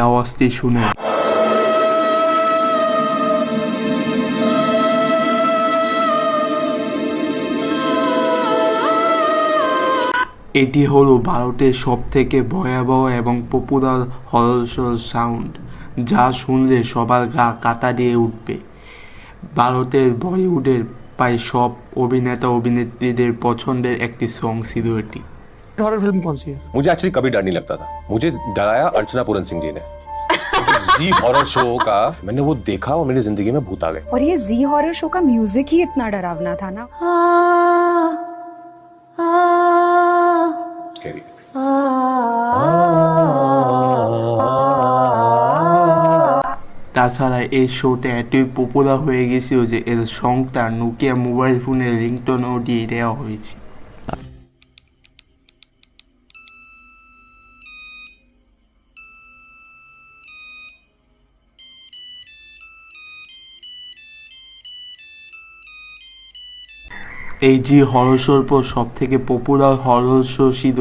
আওয়াজটি শুনে এটি হলো ভারতের সবথেকে ভয়াবহ এবং পপুলার হরর সাউন্ড, যা শুনলে সবার গা কাঁটা দিয়ে উঠবে। ভারতের বলিউডের প্রায় সব অভিনেতা অভিনেত্রীদের পছন্দের একটি সং ছিল এটি। हॉरर फिल्म कौन सी है? मुझे एक्चुअली कभी डर नहीं लगता था। मुझे डराया अर्चना पूरन सिंह जी ने। जी हॉरर शो का मैंने वो देखा और मेरी जिंदगी में भूत आ गए। और ये जी हॉरर शो का म्यूजिक ही इतना डरावना था ना। Scary। তাছাড়া এই শোটা এতই পপুলার হয়ে গেছিল যে এর সংটা নোকিয়া মোবাইল ফোনের রিংটোনও দিয়ে দেওয়া হয়েছে। এই জি হরর শোর পর সব থেকে পপুলার হরর শো ছিল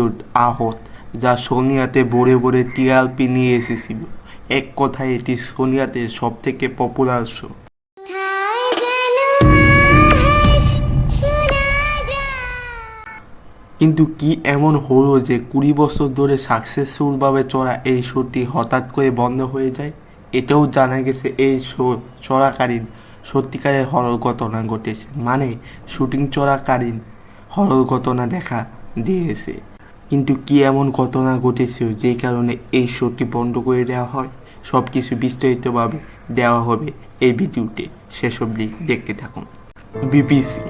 আহত, যা সোনিয়াতে ভরে ভরে টিআরপি নিয়ে এসেছিল। এক কথায় এটি সোনিয়াতে সব থেকে পপুলার শো। কিন্তু কি এমন হলো যে 20 বছর ধরে সাকসেসফুলভাবে চলা এই শোটি হঠাৎ করে বন্ধ হয়ে যায়? এটাও জানা গেছে এই শো চলাকালীন সত্যিকারের হরর ঘটনা ঘটেছে, মানে শুটিং চলাকালীন হরর ঘটনা দেখা দিয়েছে। কিন্তু কি এমন ঘটনা ঘটেছিল যেই কারণে এই শোটি বন্ধ করে দেওয়া হয়? সব কিছু বিস্তারিতভাবে দেওয়া হবে এই ভিডিওতে, শেষ অবধি দেখতে থাকুন। বিবিসি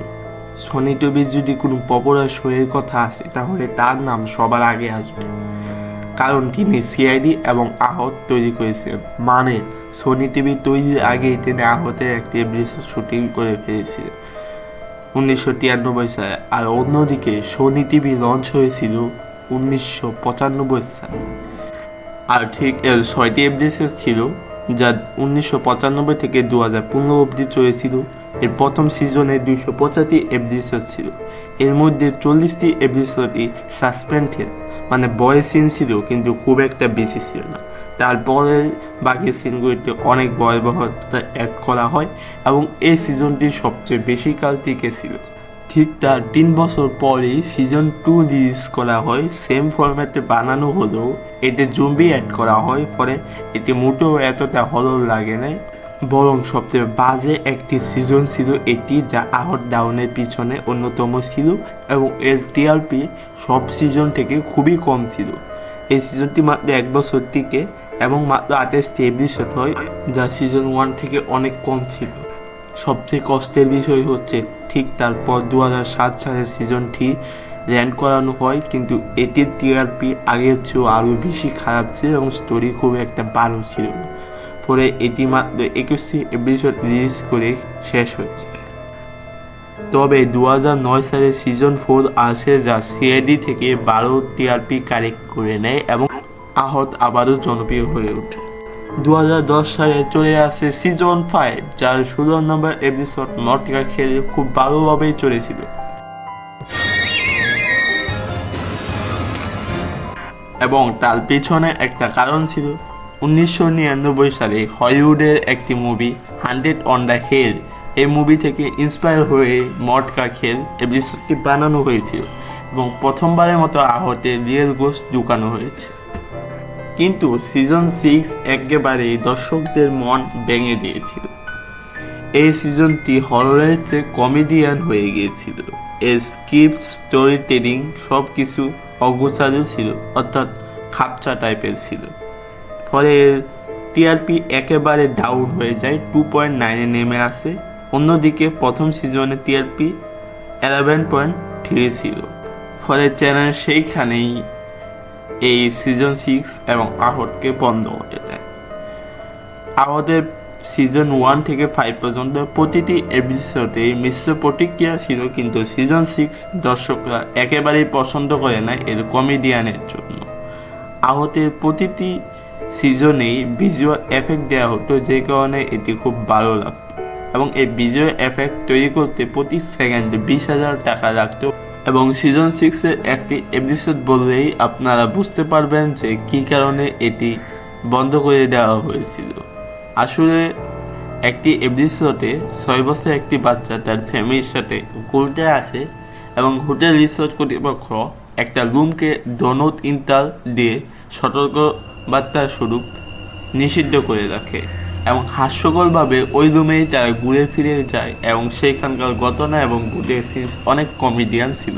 সনি টিভির যদি কোনো পপুলার শো এর কথা আসে তাহলে তার নাম সবার আগে আসবে, কারণ তিনি সিআইডি এবং আহত তৈরি করেছেন। মানে সনি টিভি তৈরির আগেই তিনি আহতের একটি এপিসোড শুটিং করে ফেলেছিলেন 1993 সালে। আর অন্যদিকে সনি টিভি লঞ্চ হয়েছিল 1995 সালে। আর ঠিক এর 6টি এপিসোড ছিল, যা 1995 থেকে 2015 অবধি চলেছিল। এর প্রথম সিজনে 250টি এপিসোড ছিল। এর মধ্যে 40টি এপিসোডই সাসপেন্সের, মানে ভয় সিন ছিল, কিন্তু খুব একটা বেশি ছিল না। তারপরে বাকি সিনগুলিতে অনেক ভয়াবহতা অ্যাড করা হয় এবং এই সিজনটি সবচেয়ে বেশি কাল টিকেছিল। ঠিক তার 3 বছর পরেই সিজন 2 রিলিজ করা হয়। সেম ফরম্যাটে বানানো হলেও এতে জম্বি অ্যাড করা হয়, ফলে এটি মোটেও এতটা হরর লাগে না, বরং সবচেয়ে বাজে একটি সিজন ছিল এটি, যা আহত ডাউনের পিছনে অন্যতম ছিল এবং এর টিআরপি সব সিজন থেকে খুবই কম ছিল। এই সিজনটি মাত্র 1 বছর টিকে এবং মাত্র 28টি এপিসোড হয়, যা সিজন 1 থেকে অনেক কম ছিল। সবচেয়ে কষ্টের বিষয় হচ্ছে ঠিক তারপর 2007 সালে সিজন 3 ল্যান্ড করানো হয়, কিন্তু এটির টিআরপি আগের চেয়েও আরও বেশি খারাপ ছিল এবং স্টোরি খুব একটা ভালো ছিল না, ফলে এটি মাত্র 21টি এপিসোড রিলিজ করে শেষ হয়েছে। তবে 2009 সালে সিজন 4 আসে, যা সিআইডি থেকে 12 টিআরপি কালেক্ট করে নেয় এবং আহত আবারও জনপ্রিয় হয়ে ওঠে। 2010 সালে চলে আসে সিজন 5, যার 16 নম্বর এপিসোড মর্তিকা খেলে খুব ভালোভাবেই চলেছিল। এবং তার পেছনে একটা কারণ ছিল। 1999 সালে হলিউডের একটি মুভি 100 অন দ্য হিল, এই মুভি থেকে ইন্সপায়ার হয়ে মটকা খেল এপিসোডটি বানানো হয়েছিল এবং প্রথমবারের মতো আহতের রিয়েল গোস্ট ঢুকানো হয়েছে। কিন্তু সিজন 6 একেবারে দর্শকদের মন ভেঙে দিয়েছিল। এই সিজনটি হররের চেয়ে কমেডিয়ান হয়ে গিয়েছিল। এর স্ক্রিপ্ট, স্টোরি টেলিং সব কিছু অগোছালো ছিল, অর্থাৎ খাপচা টাইপের ছিল, ফলে টিআরপি একেবারে ডাউন হয়ে যায়, 2.9-এ নেমে আসে। অন্যদিকে প্রথম সিজনে টিআরপি 11.3 ছিল, ফলে চ্যানেল সেইখানেই এই সিজন 6 এবং আহতকে বন্ধ হয়ে যায়। আহতের সিজন 1 থেকে 5 পর্যন্ত প্রতিটি এপিসোডে মিশ্র প্রতিক্রিয়া ছিল, কিন্তু সিজন 6 দর্শকরা একেবারেই পছন্দ করে না এর কমেডিয়ানের জন্য। আহতের প্রতিটি সিজনেই ভিজুয়াল এফেক্ট দেওয়া হতো, যে কারণে এটি খুব ভালো লাগতো এবং এই ভিজুয়াল এফেক্ট তৈরি করতে প্রতি সেকেন্ডে 20,000 টাকা লাগতো। এবং সিজন 6-এর একটি এপিসোড বললেই আপনারা বুঝতে পারবেন যে কী কারণে এটি বন্ধ করে দেওয়া হয়েছিল। আসলে একটি এপিসোডে 6 বছর একটি বাচ্চা তার ফ্যামিলির সাথে হোটেলে আসে এবং হোটেল রিসোর্ট কর্তৃপক্ষ একটা রুমকে ডোনট ইন্টার দিয়ে সতর্কবার্তা স্বরূপ নিষিদ্ধ করে রাখে এবং হাস্যকরভাবে ওই রুমেই তারা ঘুরে ফিরে যায় এবং সেইখানকার ঘটনা এবং ঘুরে সিনস অনেক কমেডিয়ান ছিল।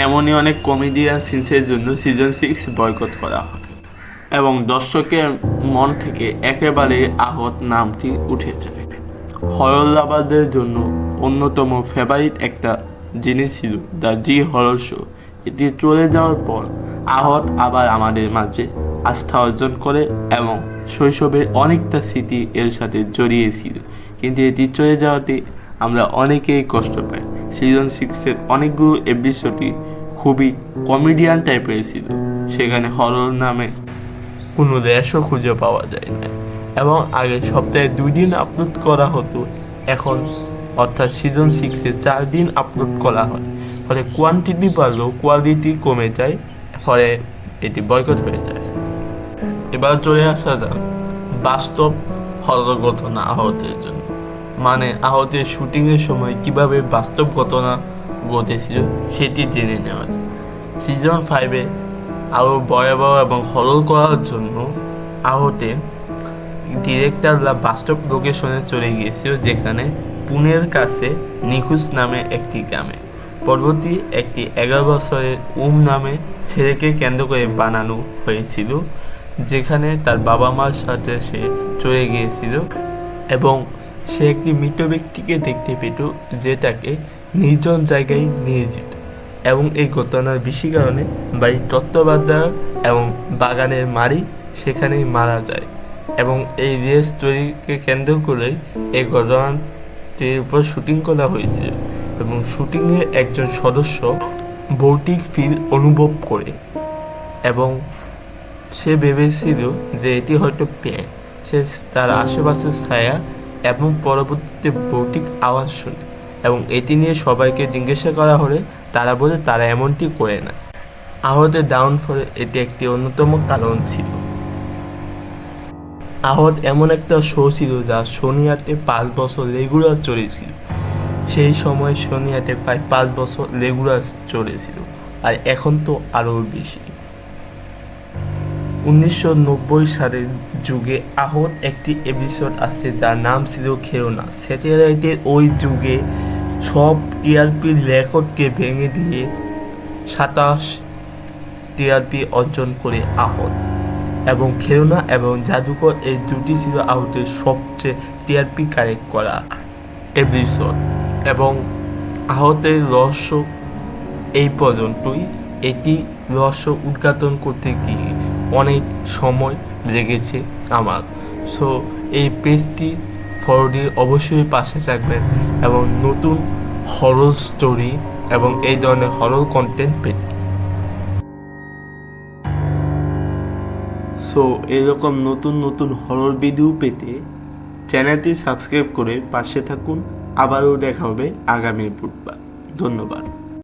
এমনই অনেক কমেডিয়ান সিনসের জন্য সিজন 6 বয়কট করা হয় এবং দর্শকের মন থেকে একেবারে আহত নামটি উঠে যায়। হরর লাভারদের জন্য অন্যতম ফেভারিট একটা জিনিস ছিল দ্য জি হরর শো। এটি চলে যাওয়ার পর আহত আবার আমাদের মাঝে আস্থা অর্জন করে এবং শৈশবের অনেকটা স্মৃতি এর সাথে জড়িয়েছিল, কিন্তু এটি চলে যাওয়াতে আমরা অনেকেই কষ্ট পাই। সিজন 6-এর অনেকগুলো এপিসোডই খুবই কমেডিয়ান টাইপের ছিল, সেখানে হরর নামে কোনো রেশও খুঁজে পাওয়া যায় না এবং আগে সপ্তাহে 2 দিন আপলোড করা হতো, এখন অর্থাৎ সিজন 6-এ 4 দিন আপলোড করা হয়। ফলে কোয়ান্টিটি বাড়লেও কোয়ালিটি কমে যায়, ফলে এটি বয়কট হয়ে যায়। এবার চলে আসা যাক বাস্তব হরর ঘটনা আহতের জন্য, মানে আহতের শুটিংয়ের সময় কিভাবে বাস্তব ঘটনা ঘটেছিল সেটি জেনে নেওয়া যায়। সিজন 5-এ আরও ভয়াবহ এবং হরর করার জন্য আহতে ডিরেক্টররা বাস্তব লোকেশনে চলে গিয়েছিল, যেখানে পুনের কাছে নিখোঁজ নামে একটি গ্রামে। পরবর্তী একটি 11 বছরের নামে ছেলেকে কেন্দ্র করে বানানো হয়েছিল, যেখানে তার বাবা মার সাথে সে চলে গিয়েছিল এবং সে একটি মৃত ব্যক্তিকে দেখতে পেত যে তাকে নির্জন জায়গায় নিয়ে যেত এবং এই ঘটনার বেশি কারণে বাড়ির তত্ত্বাবধায়ক এবং বাগানের মারি সেখানেই মারা যায় এবং এই রিয়েল স্টোরিকে কেন্দ্র করেই এই ঘটনাটির উপর শুটিং করা হয়েছে এবং শুটিংয়ে একজন সদস্য ভৌতিক ফিল অনুভব করে এবং সে ভেবেছিল যে এটি হয়তো প্যান। সে তার আশেপাশের ছায়া এবং পরবর্তীতে ভৌতিক আওয়াজ শুনে এবং এটি নিয়ে সবাইকে জিজ্ঞাসা করা হলে তারা বলে তারা এমনটি করে না। আহতের ডাউনফলে এটি একটি অন্যতম কারণ ছিল। আহত এমন একটা শো ছিল যা সোনিয়াতে 5 বছর রেগুলার চলেছিল। সেই সময় সোনিয়াতে প্রায় 5 বছর রেগুলার চলেছিল, আর এখন তো আরও বেশি। 1990 সালের যুগে আহত একটি এপিসোড আছে যার নাম ছিল খেলনা। স্যাটেলাইটের ওই যুগে সব টিআরপির রেকর্ডকে ভেঙে দিয়ে 27 টিআরপি অর্জন করে আহত এবং খেলনা এবং জাদুকর এই দুটি ছিল আহতের সবচেয়ে টিআরপি কালেক্ট করা এপিসোড এবং আহতের রহস্য এই পর্যন্তই। এটি রহস্য উদ্ঘাটন করতে গিয়ে অনেক সময় লেগেছে আমার। সো এই পেজটি ফলো দিয়ে অবশ্যই পাশে থাকবেন এবং নতুন হরর স্টোরি এবং এই ধরনের হরর কন্টেন্ট পেতে। সো এরকম নতুন নতুন হরর ভিডিও পেতে চ্যানেলটি সাবস্ক্রাইব করে পাশে থাকুন। আবারও দেখা হবে আগামী বুধবার। ধন্যবাদ।